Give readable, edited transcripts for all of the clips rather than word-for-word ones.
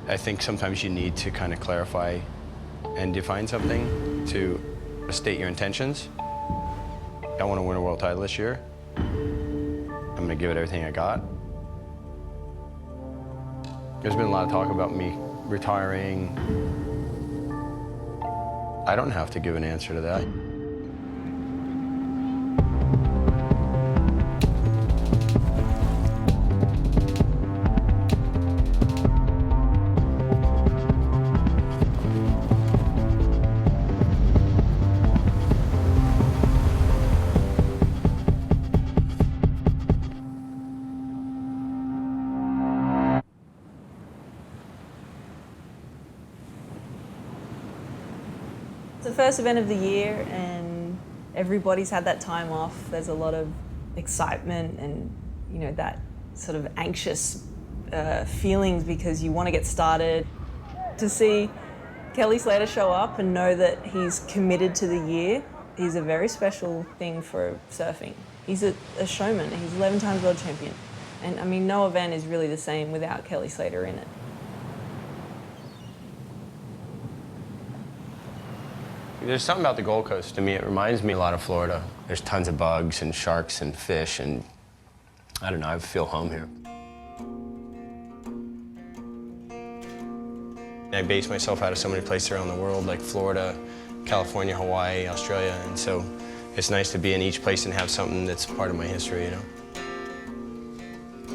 I think sometimes you need to kind of clarify and define something to state your intentions. I want to win a world title this year. I'm going to give it everything I got. There's been a lot of talk about me retiring. I don't have to give an answer to that. It's the first event of the year and everybody's had that time off. There's a lot of excitement and, you know, that sort of anxious feelings because you want to get started. To see Kelly Slater show up and know that he's committed to the year is a very special thing for surfing. He's a showman. He's 11 times world champion. And I mean, no event is really the same without Kelly Slater in it. There's something about the Gold Coast. To me, it reminds me a lot of Florida. There's tons of bugs and sharks and fish, and I don't know, I feel home here. I base myself out of so many places around the world, like Florida, California, Hawaii, Australia, and so it's nice to be in each place and have something that's part of my history, you know.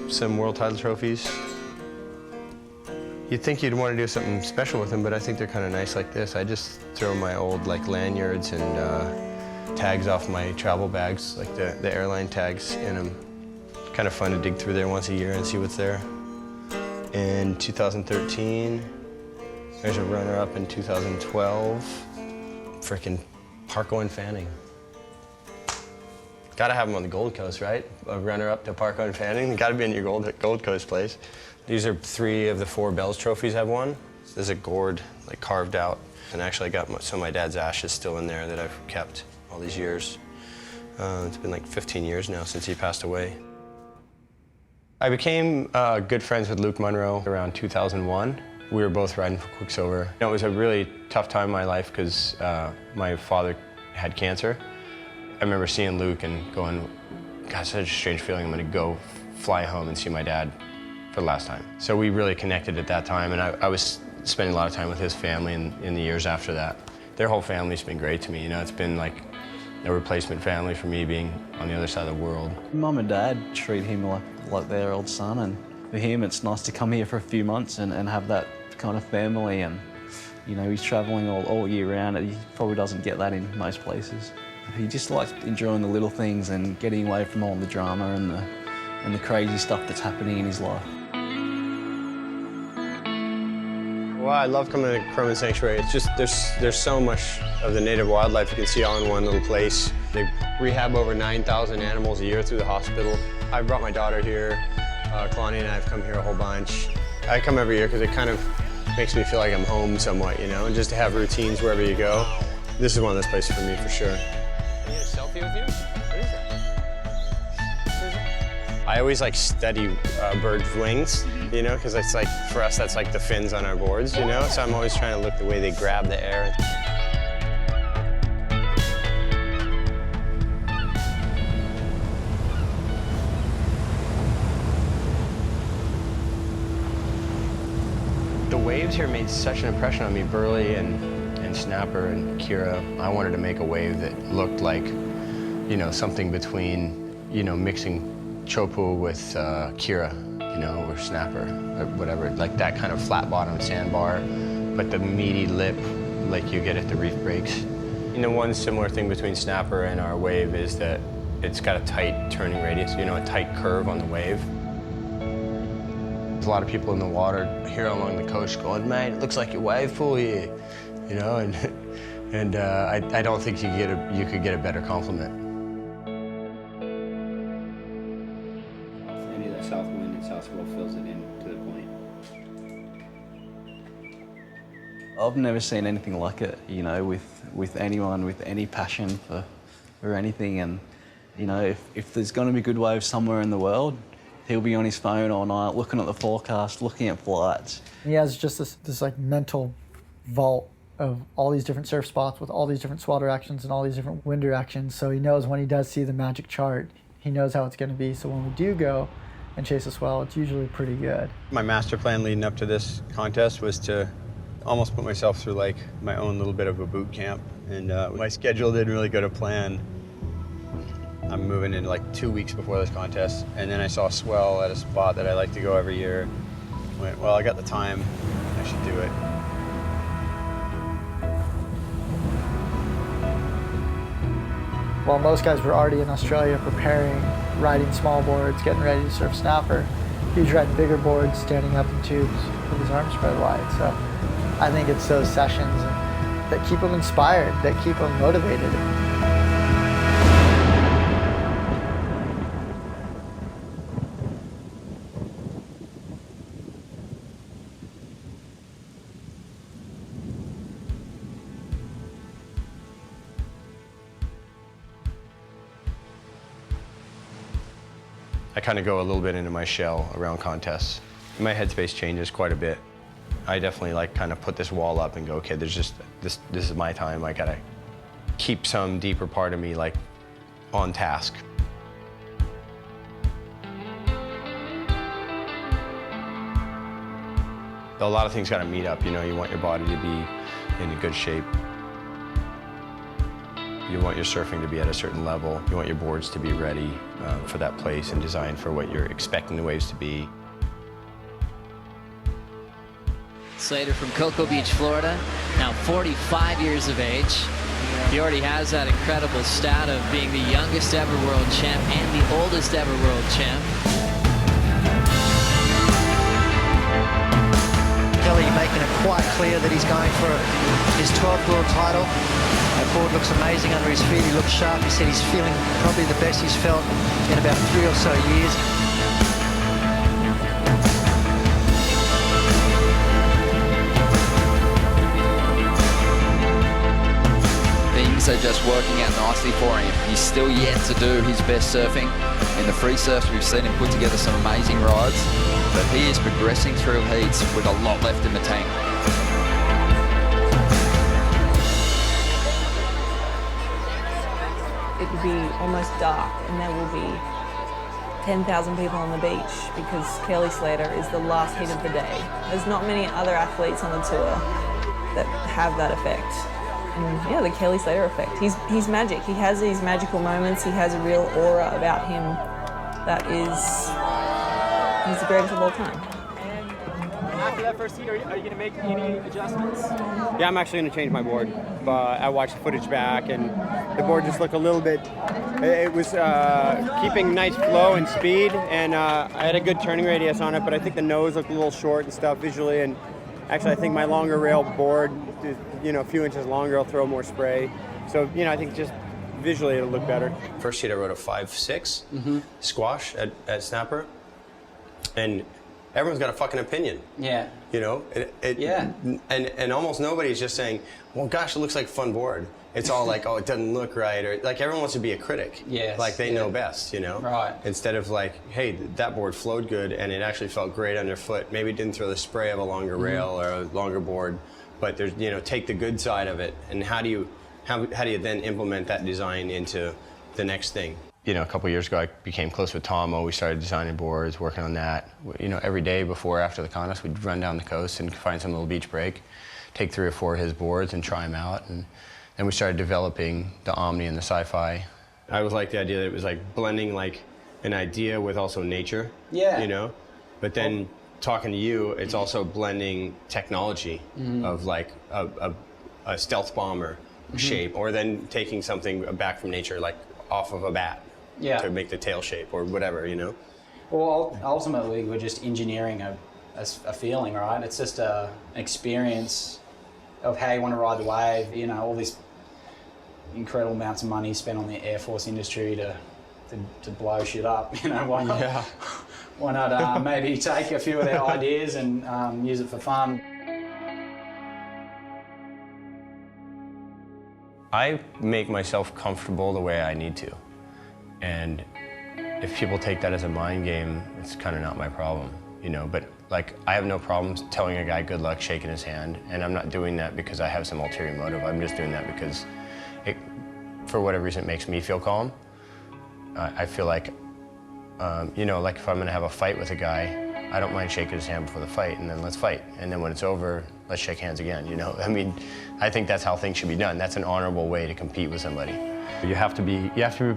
Some world title trophies. You'd think you'd want to do something special with them, but I think they're kind of nice like this. I just throw my old lanyards and tags off my travel bags, like the airline tags in them. Kind of fun to dig through there once a year and see what's there. In 2013, there's a runner-up in 2012. Frickin' Parko and Fanning. Gotta have them on the Gold Coast, right? A runner-up to Parko and Fanning. Gotta be in your Gold Coast place. These are 3 of the 4 Bells trophies I've won. There's a gourd carved out. And actually I got some of my dad's ashes still in there that I've kept all these years. It's been like 15 years now since he passed away. I became good friends with Luke Monroe around 2001. We were both riding for Quicksilver. You know, it was a really tough time in my life because my father had cancer. I remember seeing Luke and going, God, such a strange feeling. I'm gonna go fly home and see my dad for the last time. So we really connected at that time, and I was spending a lot of time with his family in the years after that. Their whole family's been great to me. You know, it's been like a replacement family for me being on the other side of the world. Mum and Dad treat him like their old son, and for him it's nice to come here for a few months and have that kind of family. And you know, he's traveling all year round, and he probably doesn't get that in most places. He just likes enjoying the little things and getting away from all the drama and the crazy stuff that's happening in his life. Well, I love coming to Cronin Sanctuary. It's just, there's so much of the native wildlife you can see all in one little place. They rehab over 9,000 animals a year through the hospital. I brought my daughter here. Kalani and I have come here a whole bunch. I come every year because it kind of makes me feel like I'm home somewhat, you know, and just to have routines wherever you go. This is one of those places for me, for sure. Can I get a selfie with you? What is that? I always study birds' wings, you know, because it's for us, that's like the fins on our boards, you know? So I'm always trying to look the way they grab the air. The waves here made such an impression on me, Burley and Snapper and Kira. I wanted to make a wave that looked like, you know, something between, you know, mixing Chopu with Kira, you know, or Snapper, or whatever. Like that kind of flat-bottom sandbar, but the meaty lip like you get at the reef breaks. You know, one similar thing between Snapper and our wave is that it's got a tight turning radius, you know, a tight curve on the wave. There's a lot of people in the water here along the coast going, man, it looks like your wave pool here, you know, and I don't think you could get a better compliment. Any of that south wind and south swell fills it in to the point. I've never seen anything like it, you know, with anyone with any passion for anything. And you know, if there's going to be good waves somewhere in the world, he'll be on his phone all night, looking at the forecast, looking at flights. He has just this like mental vault of all these different surf spots with all these different swell directions and all these different wind directions. So he knows when he does see the magic chart, he knows how it's going to be. So when we do go and chase a swell, it's usually pretty good. My master plan leading up to this contest was to almost put myself through like my own little bit of a boot camp. And my schedule didn't really go to plan. I'm moving in like 2 weeks before this contest, and then I saw a swell at a spot that I like to go every year. Went, well, I got the time, I should do it. While most guys were already in Australia preparing, riding small boards, getting ready to surf snapper, he was riding bigger boards, standing up in tubes with his arms spread wide. So I think it's those sessions that keep him inspired, that keep him motivated. I kind of go a little bit into my shell around contests. My headspace changes quite a bit. I definitely like kind of put this wall up and go, okay, there's just, this is my time. I gotta keep some deeper part of me like on task. A lot of things gotta meet up, you know, you want your body to be in a good shape. You want your surfing to be at a certain level. You want your boards to be ready for that place and designed for what you're expecting the waves to be. Slater from Cocoa Beach, Florida, now 45 years of age. He already has that incredible stat of being the youngest ever world champ and the oldest ever world champ. Kelly making it quite clear that he's going for his 12th world title. That board looks amazing under his feet. He looks sharp. He said he's feeling probably the best he's felt in about 3 or so years. Things are just working out nicely for him. He's still yet to do his best surfing. In the free surfs, we've seen him put together some amazing rides, but he is progressing through heats with a lot left in the tank. It will be almost dark and there will be 10,000 people on the beach because Kelly Slater is the last heat of the day. There's not many other athletes on the tour that have that effect. And yeah, the Kelly Slater effect. He's magic. He has these magical moments. He has a real aura about him that he's the greatest of all time. After that first heat, are you going to make any adjustments? Yeah, I'm actually going to change my board. But I watched the footage back, and the board just looked a little bit. It was keeping nice flow and speed, and I had a good turning radius on it. But I think the nose looked a little short and stuff visually. And actually, I think my longer rail board, you know, a few inches longer, will throw more spray. So, you know, I think just visually it'll look better. First heat I rode a 5.6 squash at Snapper, and everyone's got a fucking opinion. Yeah. You know, Yeah. And almost nobody's just saying, well, gosh, it looks like a fun board. It's all like, oh, it doesn't look right, or like everyone wants to be a critic. Yes, Like they yeah. know best, you know? Right. Instead of like, hey, that board flowed good and it actually felt great underfoot. Maybe it didn't throw the spray of a longer rail or a longer board, but there's, you know, take the good side of it. And how do you then implement that design into the next thing? You know, a couple years ago, I became close with Tomo. We started designing boards, working on that. You know, every day before, after the contest, we'd run down the coast and find some little beach break, take 3 or 4 of his boards and try them out. And then we started developing the Omni and the Sci-Fi. I always liked the idea that it was like blending like an idea with also nature. Yeah. You know, but then talking to you, it's also blending technology of like a stealth bomber shape, or then taking something back from nature, like off of a bat. Yeah. To make the tail shape or whatever, you know? Well, ultimately, we're just engineering a feeling, right? It's just an experience of how you want to ride the wave. You know, all these incredible amounts of money spent on the Air Force industry to blow shit up. You know, why not, why not maybe take a few of their ideas and use it for fun? I make myself comfortable the way I need to. And if people take that as a mind game, it's kind of not my problem, you know. But like, I have no problems telling a guy good luck, shaking his hand, and I'm not doing that because I have some ulterior motive. I'm just doing that because it, for whatever reason, it makes me feel calm. I feel like, you know, like if I'm gonna have a fight with a guy, I don't mind shaking his hand before the fight, and then let's fight. And then when it's over, let's shake hands again, you know? I mean, I think that's how things should be done. That's an honorable way to compete with somebody. You have to be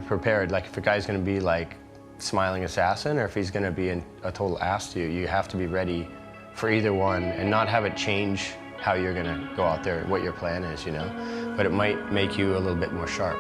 prepared. Like if a guy's gonna be like smiling assassin, or if he's gonna be a total ass to you, you have to be ready for either one and not have it change how you're gonna go out there, what your plan is, you know? But it might make you a little bit more sharp.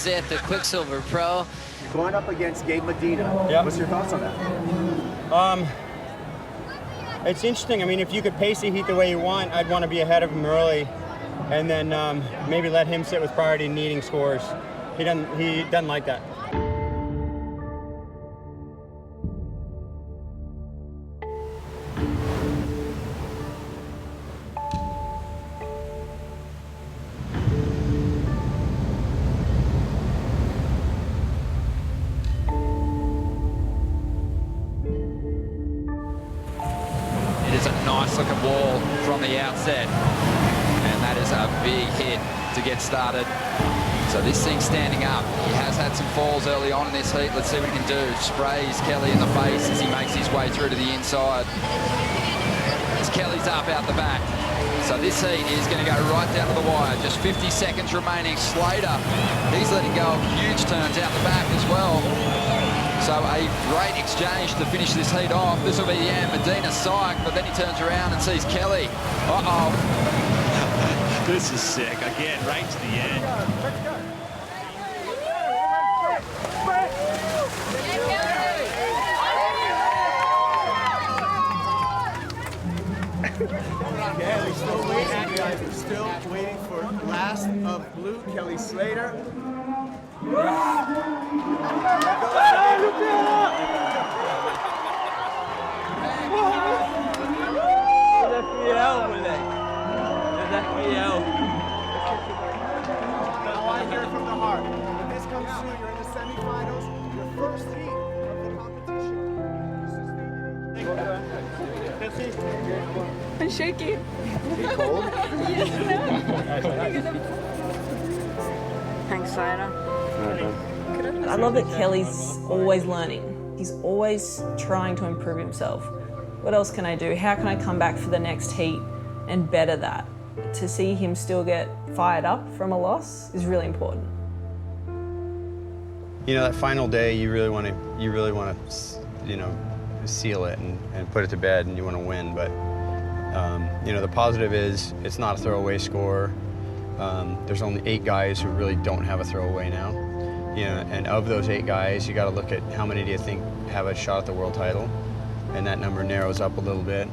At the Quicksilver Pro. Going up against Gabe Medina. Yep. What's your thoughts on that? It's interesting. I mean, if you could pace the heat the way you want, I'd want to be ahead of him early, and then maybe let him sit with priority needing scores. He doesn't like that. Looking wall from the outset, and that is a big hit to get started. So this thing's standing up. He has had some falls early on in this heat. Let's see what he can do. Sprays Kelly in the face as he makes his way through to the inside. As Kelly's up out the back. So this heat is going to go right down to the wire. Just 50 seconds remaining. Slater, he's letting go of huge turns out the back as well. So a great exchange to finish this heat off. This will be the end. Medina psyched, but then he turns around and sees Kelly. Uh-oh. This is sick. Again, right to the end. Yeah, we're still waiting, guys. We're still waiting for last of blue, Kelly Slater. I want to hear it from the heart. When this comes soon, you're in the semifinals, your first heat of the competition. I'm shaking. You cold? Thanks, Slater. I love that Kelly's always learning. He's always trying to improve himself. What else can I do? How can I come back for the next heat and better that? To see him still get fired up from a loss is really important. You know, that final day, you really want to, you know, seal it and put it to bed, and you want to win. But you know, the positive is it's not a throwaway score. There's only 8 guys who really don't have a throwaway now. You know, and of those 8 guys, you got to look at how many do you think have a shot at the world title, and that number narrows up a little bit.